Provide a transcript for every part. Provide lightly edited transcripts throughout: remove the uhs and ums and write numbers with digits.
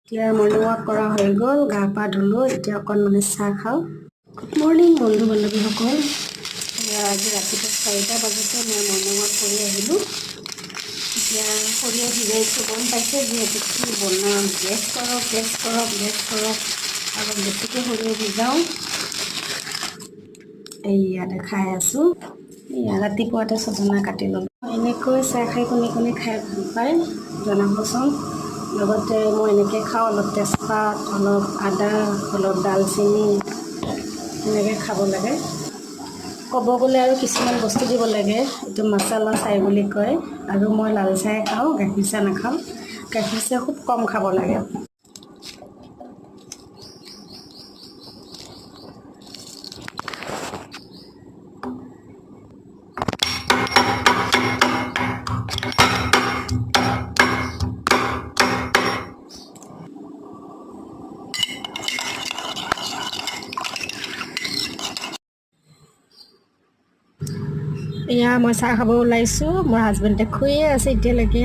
এতিয়া morning walk কৰা হৈ গ'ল, গা পা ধুলোঁ, এতিয়া অকণমান চাহ খাওঁ। গুড মৰ্ণিং বন্ধু বান্ধৱীসকল। আজি ৰাতিপুৱা 4টা বজাতে মই মৰ্ণিং ৱাক কৰি আহিলোঁ। এতিয়া সৰিয়হ ভিজাইছোঁ, গম পাইছে যিহেতু কি বনাম, গেছ কৰক অলপ বেছিকৈ সৰিয়হ ভিজাওঁ। এইয়া দেখাই আছোঁ। এয়া ৰাতিপুৱাতে ছজনা কাটি ল'লোঁ। এনেকৈ চাহ খাই কোনে খাই ভাল পায় জনাবচোন। লগতে মই এনেকৈ খাওঁ, অলপ তেজপাত, অলপ আদা, অলপ ডালচেনি এনেকৈ খাব লাগে। ক'ব গ'লে আৰু কিছুমান বস্তু দিব লাগে, এইটো মছলা চাই বুলি কয়। আৰু মই লাল চাই খাওঁ, গাখীৰ চাহ নাখাওঁ। গাখীৰ চাহ খুব কম খাব লাগে। এয়া মই চাহ খাব ওলাইছোঁ। মোৰ হাজবেণ্ডে শুয়ে আছে এতিয়ালৈকে,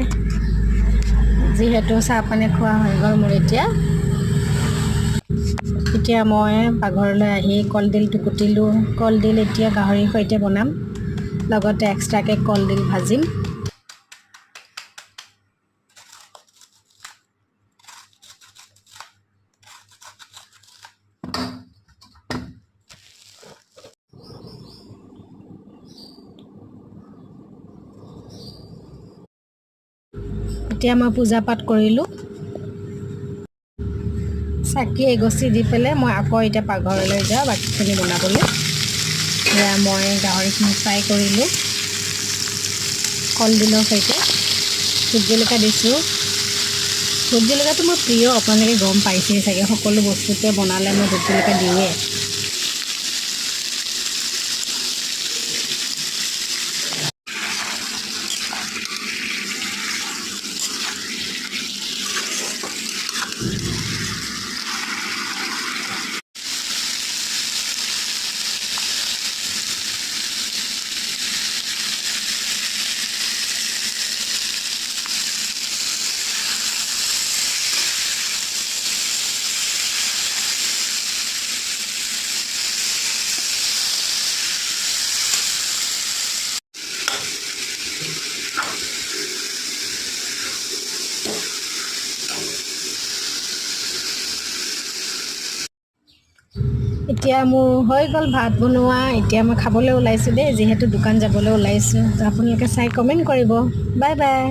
যিহেতু চাহ পানী খোৱা হৈ গ'ল মোৰ। এতিয়া মই পাকঘৰলৈ আহি কলডিলটো কুটিলোঁ। কলডিল এতিয়া গাহৰিৰ সৈতে বনাম, লগতে এক্সট্ৰাকৈ কলডিল ভাজিম। এতিয়া মই পূজা পাঠ কৰিলোঁ, চাকি এগছি দি পেলাই মই আকৌ এতিয়া পাকঘৰলৈ যাওঁ বাকীখিনি বনাবলৈ। এয়া মই গাহৰিখিনি ফ্ৰাই কৰিলোঁ কলডিলৰ সৈতে। ভোট জলকীয়া দিছোঁ। ভোট জলকীয়াটো মোৰ প্ৰিয়, আপোনালোকে গম পাইছেই চাগে, সকলো বস্তুতে বনালে মই ভোট জলকীয়া দিওঁৱেই। এতিয়া মোৰ হৈ গ'ল ভাত বনোৱা। এতিয়া মই খাবলৈ ওলাইছোঁ দেই, যিহেতু দোকান যাবলৈ ওলাইছোঁ। আপোনালোকে চাই কমেণ্ট কৰিব। Bye bye.